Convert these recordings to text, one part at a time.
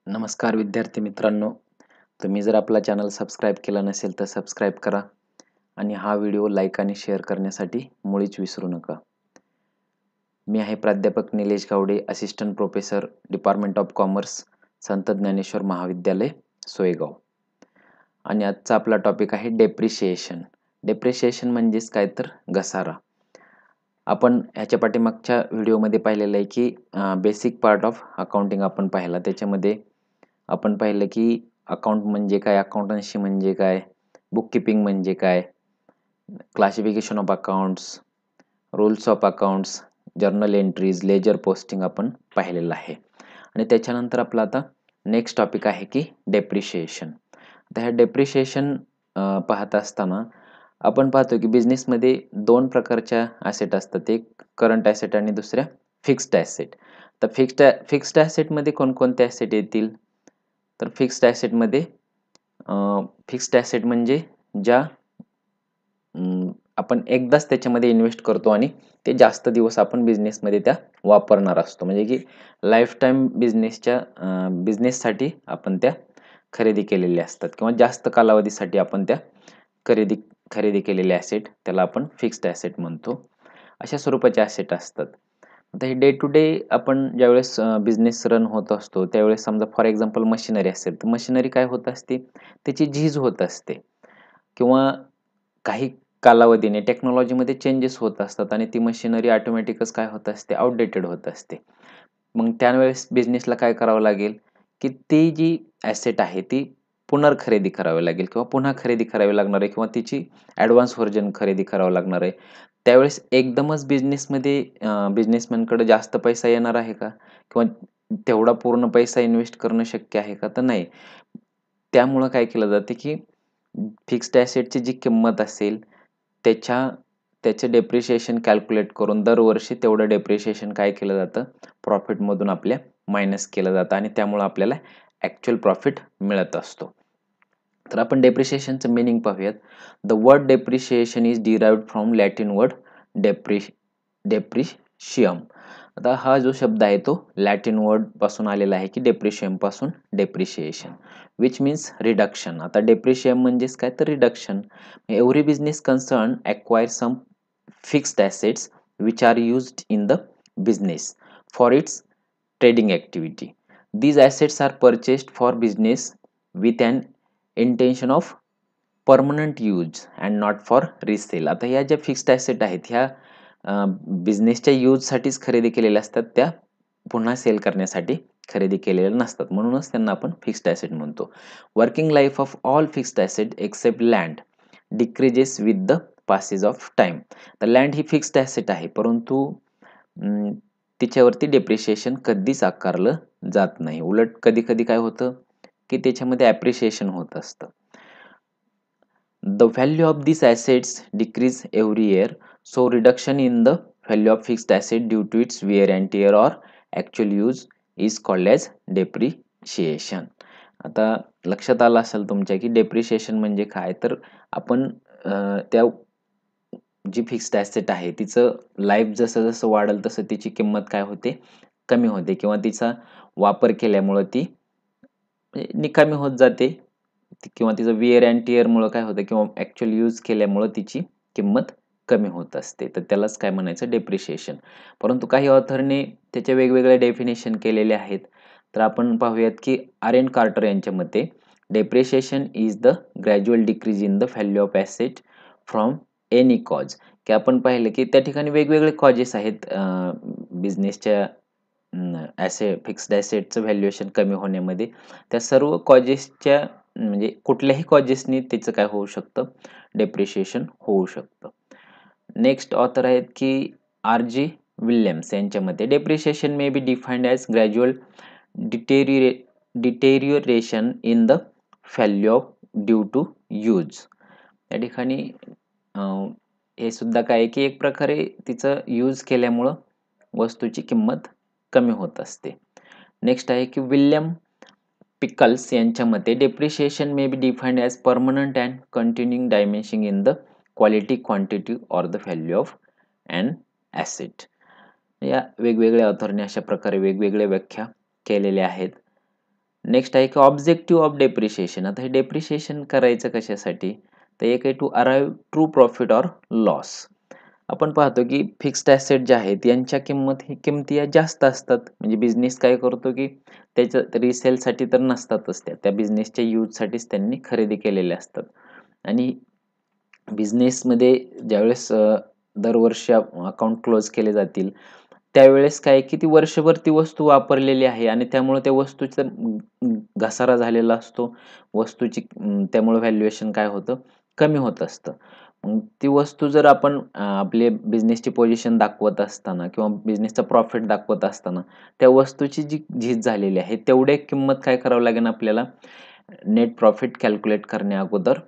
नमस्कार विद्यार्थी मित्रांनो, तुम्ही जर आपला चॅनल सबस्क्राईब केला नसेल तर सबस्क्राईब करा आणि हा व्हिडिओ लाईक आणि शेअर करण्यासाठी मुळीच विसरू नका. मी आहे प्राध्यापक Nilesh Gawade, assistant professor, department of commerce, Sant Dnyaneshwar महाविद्यालय, सोयगाव. आणि आजचा आपला टॉपिक आहे डेप्रिशिएशन. डेप्रिशिएशन म्हणजेच काय तर घसारा. आपण ह्याच्या पाठीमागच्या व्हिडिओमध्ये पाहिलेलं आहे की बेसिक पार्ट ऑफ अकाउंटिंग आपण पाहिला. त्याच्यामध्ये आपण पाहिलं की अकाउंट म्हणजे काय, अकाउंटन्सी म्हणजे काय, बुक किपिंग म्हणजे काय, classification of accounts, rules of accounts, journal entries, ledger posting आपण पाहिलेलं आहे. आणि त्याच्यानंतर आपला आता नेक्स्ट टॉपिक आहे की डेप्रिशिएशन. आता ह्या डेप्रिशिएशन पाहत असताना आपण पाहतो की बिझनेसमध्ये दोन प्रकारच्या ॲसेट असतात. एक करंट ॲसेट आणि दुसऱ्या फिक्स्ड ॲसेट. तर फिक्स्ड ॲसेटमध्ये कोणकोणते ॲसेट येतील? तर फिक्स्ड ॲसेट म्हणजे ज्या आपण एकदाच त्याच्यामध्ये इन्व्हेस्ट करतो आणि ते जास्त दिवस आपण बिझनेसमध्ये त्या वापरणार असतो. म्हणजे की लाईफ टाईम बिझनेससाठी आपण त्या खरेदी केलेल्या असतात किंवा जास्त कालावधीसाठी आपण त्या खरेदी केलेले ॲसेट, त्याला आपण फिक्स्ड ॲसेट म्हणतो. अशा स्वरूपाचे ॲसेट असतात. आता हे डे टू डे आपण ज्यावेळेस बिझनेस रन होत असतो त्यावेळेस समजा फॉर एक्झाम्पल मशिनरी असेल तर मशिनरी काय होत असते, त्याची झीज होत असते किंवा काही कालावधीने टेक्नॉलॉजीमध्ये चेंजेस होत असतात आणि ती मशिनरी ऑटोमॅटिकच काय होत असते, आउटडेटेड होत असते. मग त्यावेळेस बिझनेसला काय करावं लागेल की ती जी ॲसेट आहे ती पुनर्खरेदी करावी लागेल किंवा पुन्हा खरेदी करावी लागणार आहे किंवा तिची ॲडव्हान्स व्हर्जन खरेदी करावं लागणार आहे. त्यावेळेस एकदमच बिझनेसमॅनकडे जास्त पैसा येणार आहे का? किंवा तेवढा पूर्ण पैसा इन्व्हेस्ट करणं शक्य आहे का? तर नाही. त्यामुळं काय केलं जातं की फिक्स्ड ॲसेटची जी किंमत असेल त्याचे डेप्रिशिएशन कॅल्क्युलेट करून दरवर्षी तेवढं डेप्रिशिएशन काय केलं जातं, प्रॉफिटमधून आपल्या मायनस केलं जातं आणि त्यामुळं आपल्याला ॲक्च्युअल प्रॉफिट मिळत असतो. तर आपण डेप्रिशिएशनचं मीनिंग पाहूयात. The word depreciation is derived from Latin word depretium. आता हा जो शब्द आहे तो लॅटिन वर्ड पासून आलेला आहे की डेप्रिशियम पासून डेप्रिशिएशन, विच मीन्स रिडक्शन. आता डेप्रिशियम म्हणजेच काय तर reduction. Every business concern acquire some fixed assets which are used in the business for its trading activity. These assets are purchased for business with an intention of permanent use and not for resale. आता ह्या ज्या fixed asset आहेत ह्या बिझनेसच्या यूजसाठीच खरेदी केलेल्या असतात, त्या पुन्हा सेल करण्यासाठी खरेदी केलेल्या नसतात. म्हणूनच त्यांना आपण फिक्स्ड ॲसेट म्हणतो. Working life of all fixed asset except land decreases with the passage of time. तर लँड ही फिक्स्ड ॲसेट आहे, परंतु तिच्यावरती डेप्रिशिएशन कधीच आकारलं जात नाही. उलट कधी कधी काय होतं की त्याच्यामध्ये ॲप्रिशिएशन होत असतं. The value of these assets decrease every year, so reduction in the value of fixed asset due to its wear and tear or actual use is called as depreciation. आता लक्षात आलं असेल तुमच्या की डेप्रिशिएशन म्हणजे काय, तर आपण त्या जी फिक्स्ड ॲसेट आहे तिचं लाईफ जसं जसं वाढेल तसं तिची किंमत काय होते, कमी होते किंवा तिचा वापर केल्यामुळं ती निकामी होत जाते किंवा तिचं विअर अँड टिअरमुळं काय होतं किंवा ॲक्च्युअल यूज केल्यामुळं तिची किंमत कमी होत असते. तर त्यालाच काय म्हणायचं, डेप्रिशिएशन. परंतु काही ऑथरने त्याचे वेगवेगळे डेफिनेशन केलेले आहेत. तर आपण पाहूयात की आर.एन. कार्टर यांच्या मते depreciation is the gradual decrease in the value of asset from any cause. की आपण पाहिलं की त्या ठिकाणी वेगवेगळे कॉजेस आहेत बिझनेसच्या फिक्स्ड ॲसेटचं व्हॅल्युएशन कमी होण्यामध्ये. त्या सर्व कॉजेसच्या म्हणजे कुठल्याही कॉजेसनी त्याचं काय होऊ शकतं, डेप्रिशिएशन होऊ शकतं. नेक्स्ट ऑथर आहेत की R.G. विल्यम्स यांच्या मते depreciation may be defined as gradual deterioration in the value of due to use. या ठिकाणी हे सुद्धा काय की एक प्रकारे तिचं यूज केल्यामुळं वस्तूची किंमत कमी होत असते. नेक्स्ट आहे की विल्यम पिकल्स यांच्या मते depreciation may be defined as permanent and continuing dimension in the quality, quantity or the value of and asset. या वेगवेगळ्या ऑथरने अशा प्रकारे वेगवेगळ्या व्याख्या केलेल्या आहेत. नेक्स्ट आहे की ऑब्जेक्टिव्ह ऑफ डेप्रिशिएशन. आता हे डेप्रिशिएशन करायचं कशासाठी, तर एक आहे to arrive true profit or loss. आपण पाहतो की फिक्स्ड ॲसेट जे आहेत यांच्या किमती या जास्त असतात. म्हणजे बिझनेस काय करतो की त्याच्या रिसेलसाठी तर नसतातच, त्या बिझनेसच्या यूजसाठीच त्यांनी खरेदी केलेल्या असतात. आणि बिझनेसमध्ये ज्यावेळेस दरवर्षी अकाउंट क्लोज केले जातील, त्यावेळेस काय की ती वर्षभर ती वस्तू वापरलेली आहे आणि त्यामुळे त्या वस्तूचा घसारा झालेला असतो. वस्तूची त्यामुळे व्हॅल्युएशन काय होतं, कमी होत असतं. मग ती वस्तू जर आपण आपले बिझनेसची पोझिशन दाखवत असताना किंवा बिझनेसचा प्रॉफिट दाखवत असताना त्या वस्तूची जी झीज झालेली आहे तेवढी किंमत काय करावं लागेल आपल्याला, नेट प्रॉफिट कॅल्क्युलेट करण्या अगोदर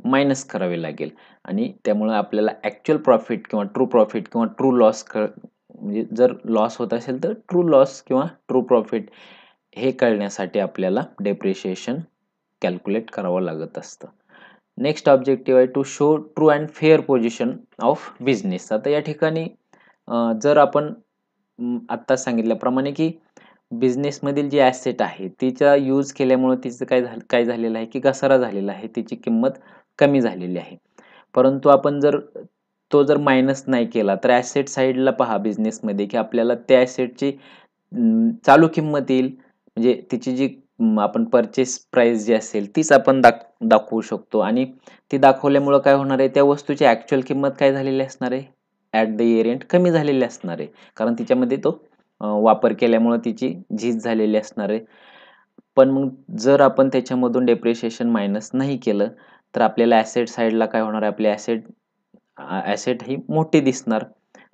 मायनस करावे लागेल. आणि त्यामुळे आपल्याला ॲक्चुअल प्रॉफिट किंवा ट्रू प्रॉफिट किंवा ट्रू लॉस म्हणजे जर लॉस होत असेल तर ट्रू लॉस किंवा ट्रू प्रॉफिट हे कळण्यासाठी आपल्याला डेप्रिशिएशन कॅल्क्युलेट करावं लागत असतं. नेक्स्ट ऑब्जेक्टिव्ह आहे to show true and fair position of business. आता या ठिकाणी जर आपण आत्ता सांगितल्याप्रमाणे की बिझनेसमधील जी ॲसेट आहे तिचा यूज केल्यामुळे तिचं काय झालेलं आहे की घसारा झालेला आहे, तिची किंमत कमी झालेली आहे. परंतु आपण जर मायनस नाही केला तर ॲसेट साईडला पहा बिझनेसमध्ये की आपल्याला त्या ॲसेटची चालू किंमत येईल. म्हणजे तिची जी आपण परचेस प्राइस जी असेल तीच आपण दाखवू शकतो आणि ती दाखवल्यामुळं काय होणार आहे, त्या वस्तूची ॲक्चुअल किंमत काय झालेली असणार आहे, ॲट द इयर एंड कमी झालेली असणार आहे. कारण तिच्यामध्ये तो वापर केल्यामुळं तिची झीज झालेली असणार आहे. पण मग जर आपण त्याच्यामधून डेप्रिशिएशन मायनस नाही केलं तर आपल्याला ॲसेट साईडला काय होणार आहे, आपले ॲसेट ही मोठी दिसणार.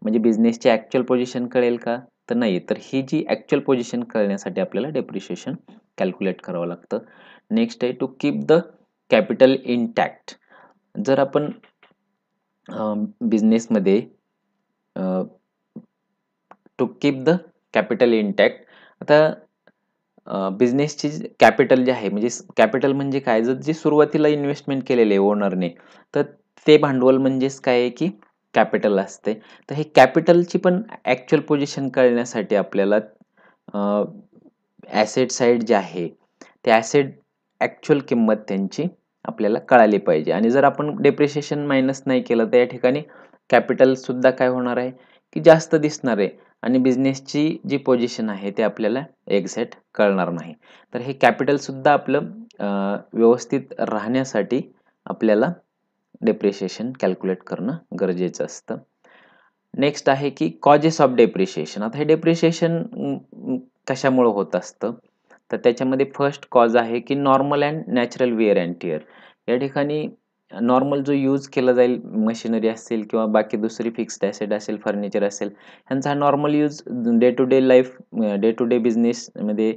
म्हणजे बिझनेसची ॲक्चुअल पोझिशन कळेल का, तर नाही. तर ही जी ॲक्चुअल पोझिशन कळण्यासाठी आपल्याला डेप्रिशिएशन कॅल्क्युलेट करावं लागतं. नेक्स्ट आहे to keep the capital intact. जर आपण बिझनेसमध्ये to keep the capital intact. आता बिझनेसची कॅपिटल जे आहे, म्हणजे कॅपिटल म्हणजे काय, जर जे सुरुवातीला इन्व्हेस्टमेंट केलेले आहे ओनरने, तर ते भांडवल म्हणजेच काय आहे की कॅपिटल असते. तर हे कॅपिटलची पण ॲक्चुअल पोझिशन कळण्यासाठी आपल्याला ॲसेट साईड जे आहे ते ॲसेट ॲक्चुअल किंमत त्यांची आपल्याला कळाली पाहिजे. आणि जर आपण डेप्रिशिएशन मायनस नाही केलं तर या ठिकाणी कॅपिटल सुद्धा काय होणार आहे की जास्त दिसणार आहे आणि बिझनेसची जी पोझिशन आहे ते आपल्याला एक्झॅक्ट कळणार नाही. तर हे कॅपिटल सुद्धा आपलं व्यवस्थित राहण्यासाठी आपल्याला डेप्रिशिएशन कॅल्क्युलेट करणं गरजेचं असतं. नेक्स्ट आहे की कॉजेस ऑफ डेप्रिशिएशन. आता हे डेप्रिशिएशन कशामुळे होत असतं, तर त्याच्यामध्ये फर्स्ट कॉज आहे की normal and natural wear and tear. या ठिकाणी नॉर्मल जो यूज केला जाईल, मशिनरी असेल किंवा बाकी दुसरी फिक्स्ड ॲसेट असेल, फर्निचर असेल, ह्यांचा हा normal use day to day life, day to day बिझनेसमध्ये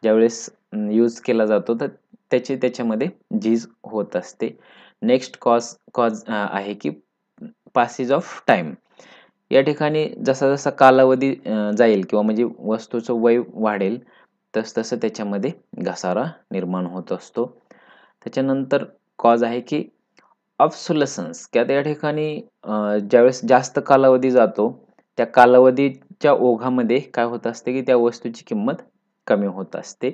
ज्यावेळेस यूज केला जातो तर त्याच्यामध्ये झीज होत असते. नेक्स्ट कॉज आहे की पासेज ऑफ टाईम. या ठिकाणी जसा जसा कालावधी जाईल किंवा म्हणजे वस्तूचं वय वाढेल तसतसं त्याच्यामध्ये घसारा निर्माण होत असतो. त्याच्यानंतर कॉज आहे की ऑब्सोलसन्स, की आता या ठिकाणी ज्यावेळेस जास्त कालावधी जातो त्या कालावधीच्या ओघामध्ये काय होत असते की त्या वस्तूची किंमत कमी होत असते.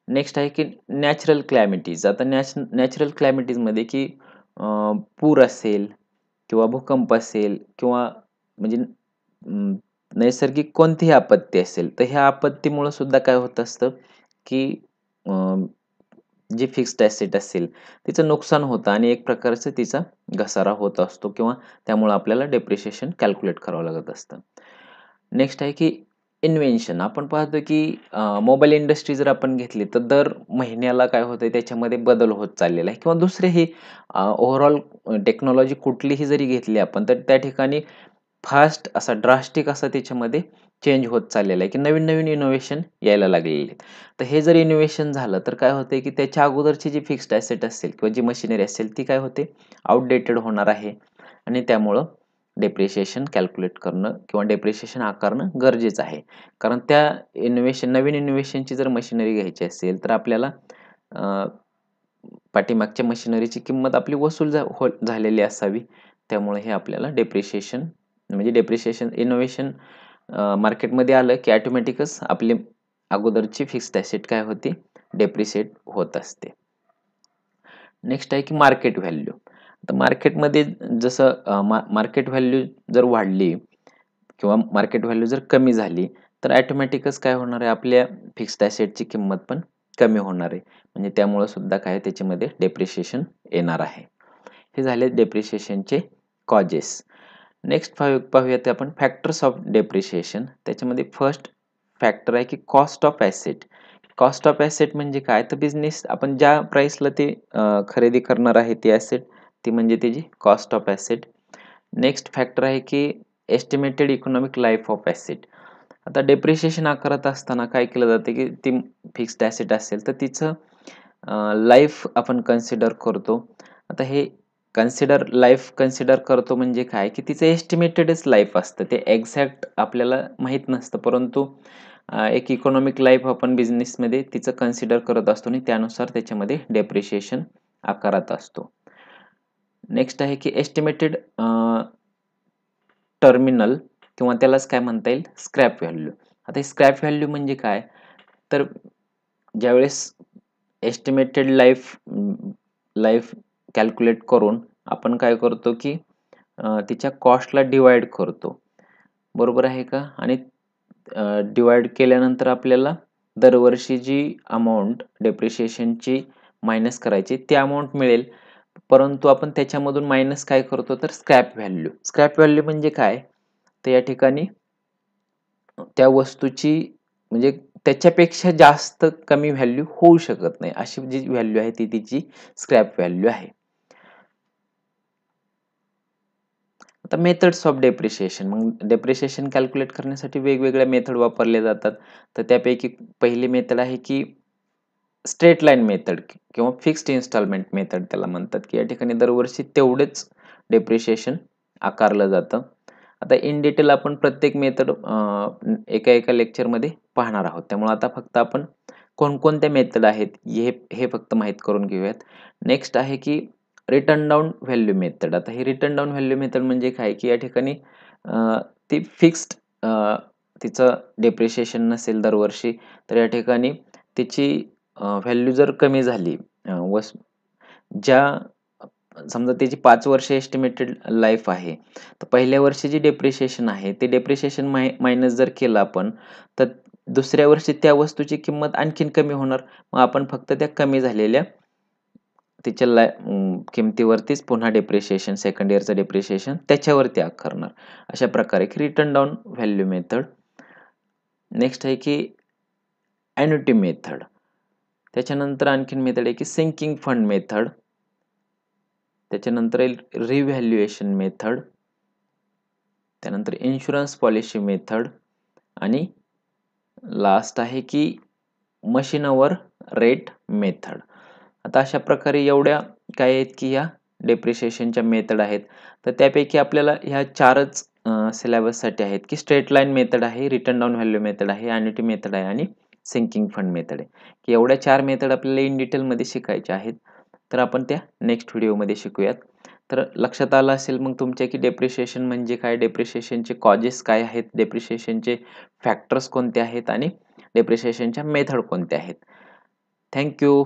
नेक्स्ट आहे की नॅचरल क्लॅमिटीज. आता नॅचरल क्लॅमिटीजमध्ये की पूर असेल किंवा भूकंप असेल किंवा म्हणजे नैसर्गिक कोणतीही आपत्ती असेल तर ह्या आपत्तीमुळे सुद्धा काय होत असतं की जी फिक्स्ड ॲसेट असेल तिचं नुकसान होतं आणि एक प्रकारचं तिचा घसारा होत असतो किंवा त्यामुळे आपल्याला डेप्रिशिएशन कॅल्क्युलेट करावं लागत असतं. नेक्स्ट आहे की इन्व्हेन्शन. आपण पाहतो की मोबाईल इंडस्ट्री जर आपण घेतली तर दर महिन्याला काय होतंय त्याच्यामध्ये बदल होत चाललेला आहे किंवा दुसरेही ओव्हरऑल टेक्नॉलॉजी कुठलीही जरी घेतली आपण तर त्या ठिकाणी फास्ट असा ड्रास्टिक असा त्याच्यामध्ये चेंज होत चाललेला आहे की नवीन नवीन इनोव्हेशन यायला लागलेले आहेत. तर हे जर इनोव्हेशन झालं तर काय होतंय की त्याच्या अगोदरची जी फिक्स्ड ॲसेट असेल किंवा जी मशिनरी असेल ती काय होते, आउटडेटेड होणार आहे आणि त्यामुळं डेप्रिशिएशन कॅल्क्युलेट करणं किंवा डेप्रिशिएशन आकारणं गरजेचं आहे. कारण त्या नवीन इनोव्हेशनची जर मशिनरी घ्यायची असेल तर आपल्याला पाठीमागच्या मशिनरीची किंमत आपली वसूल झालेली असावी. त्यामुळे हे आपल्याला डेप्रिशिएशन इनोव्हेशन मार्केटमध्ये आलं की ऑटोमॅटिकच आपली अगोदरची फिक्स्ड ॲसेट काय होती, डेप्रिशिएट होत असते. नेक्स्ट आहे की मार्केट व्हॅल्यू. तर मार्केटमध्ये जसं मार्केट व्हॅल्यू जर वाढली किंवा मार्केट व्हॅल्यू जर कमी झाली तर ॲटोमॅटिकच काय होणार आहे, आपल्या फिक्स्ड ॲसेटची किंमत पण कमी होणार आहे. म्हणजे त्यामुळं सुद्धा काय त्याच्यामध्ये डेप्रिशिएशन येणार आहे. हे झाले डेप्रिशिएशनचे कॉजेस. नेक्स्ट पाहूयात आपण फॅक्टर्स ऑफ डेप्रिशिएशन. त्याच्यामध्ये फर्स्ट फॅक्टर आहे की cost of asset. Cost of asset म्हणजे काय, तर बिझनेस आपण ज्या प्राईसला ते खरेदी करणार आहे ती ॲसेट, ती म्हणजे त्याची cost of asset. Next factor आहे की estimated economic life of asset. आता डेप्रिशिएशन आकारत असताना काय केलं जाते की ती फिक्स्ड ॲसेट असेल तर तिचं लाईफ आपण कन्सिडर करतो. आता हे लाईफ कन्सिडर करतो म्हणजे काय, की तिचं एस्टिमेटेडच लाईफ असतं, ते एक्झॅक्ट आपल्याला माहीत नसतं, परंतु एक इकॉनॉमिक लाईफ आपण बिझनेसमध्ये तिचं कन्सिडर करत असतो आणि त्यानुसार त्याच्यामध्ये डेप्रिशिएशन आकारत असतो. नेक्स्ट आहे की एस्टिमेटेड टर्मिनल किंवा त्यालाच काय म्हणता येईल, स्क्रॅप व्हॅल्यू. आता स्क्रॅप व्हॅल्यू म्हणजे काय, तर ज्यावेळेस एस्टिमेटेड लाईफ कॅल्क्युलेट करून आपण काय करतो की तिच्या कॉस्टला डिवाइड करतो, बरोबर आहे का. आणि डिवाइड केल्यानंतर आपल्याला दरवर्षी जी अमाऊंट डेप्रिशिएशनची मायनस करायची ती अमाऊंट मिळेल, परंतु आपण त्याच्यामधून मायनस काय करतो, तर स्क्रॅप व्हॅल्यू. स्क्रॅप व्हॅल्यू म्हणजे काय, तर या ठिकाणी त्या वस्तूची म्हणजे त्याच्यापेक्षा जास्त कमी व्हॅल्यू होऊ शकत नाही, अशी जी व्हॅल्यू आहे ती तिची स्क्रॅप व्हॅल्यू आहे. आता मेथड्स ऑफ डेप्रिशिएशन. मग डेप्रिशिएशन कॅल्क्युलेट करण्यासाठी वेगवेगळ्या मेथड वापरल्या जातात. तर त्यापैकी पहिली मेथड आहे की स्ट्रेट लाईन मेथड किंवा फिक्स्ड इन्स्टॉलमेंट मेथड त्याला म्हणतात, की या ठिकाणी दरवर्षी तेवढेच डेप्रिशिएशन आकारलं जातं. आता इन डिटेल आपण प्रत्येक मेथड एका एका लेक्चरमध्ये पाहणार आहोत. त्यामुळे आता फक्त आपण कोणकोणत्या मेथड आहेत हे फक्त माहीत करून घेऊयात. नेक्स्ट आहे की रिटर्न डाउन व्हॅल्यू मेथड. आता ही रिटर्न डाउन व्हॅल्यू मेथड म्हणजे काय, की या ठिकाणी ती फिक्स्ड तिचं डेप्रिशिएशन नसेल दरवर्षी, तर या ठिकाणी तिची व्हॅल्यू जर कमी झाली, ज्या समजा त्याची 5 वर्ष एस्टिमेटेड लाईफ आहे, तर पहिल्या वर्षी जी डेप्रिशिएशन आहे ते डेप्रिशिएशन मायनस जर केलं आपण, तर दुसऱ्या वर्षी त्या वस्तूची किंमत आणखीन कमी होणार. मग आपण फक्त त्या कमी झालेल्या तिच्या किमतीवरतीच पुन्हा डेप्रिशिएशन, सेकंड इयरचं डेप्रिशिएशन त्याच्यावरती आकारणार. अशा प्रकारे की return down value method. Next आहे की ॲन्युटी मेथड. त्याच्यानंतर आणखीन मेथड आहे की सिंकिंग फंड मेथड. त्याच्यानंतर रिव्हॅल्युएशन मेथड, त्यानंतर इन्शुरन्स पॉलिसी मेथड आणि लास्ट आहे की मशीन ओव्हर रेट मेथड. आता अशा प्रकारे एवढ्या काय आहेत की ह्या डेप्रिशिएशनच्या मेथड आहेत. तर त्यापैकी आपल्याला ह्या 4च सिलेबससाठी आहेत की स्ट्रेट लाईन मेथड आहे, रिटर्न डाउन व्हॅल्यू मेथड आहे, ॲन्युटी मेथड आहे आणि सिंकिंग फंड मेथड आहे, की एवढ्या 4 मेथड आपल्याला इन डिटेलमध्ये शिकायच्या आहेत. तर आपण त्या नेक्स्ट व्हिडिओमध्ये शिकूयात. तर लक्षात आलं असेल मग तुमच्या की डेप्रिशिएशन म्हणजे काय, डेप्रिशिएशनचे कॉजेस काय आहेत, डेप्रिशिएशनचे फॅक्टर्स कोणते आहेत आणि डेप्रिशिएशनच्या मेथड कोणत्या आहेत. Thank you.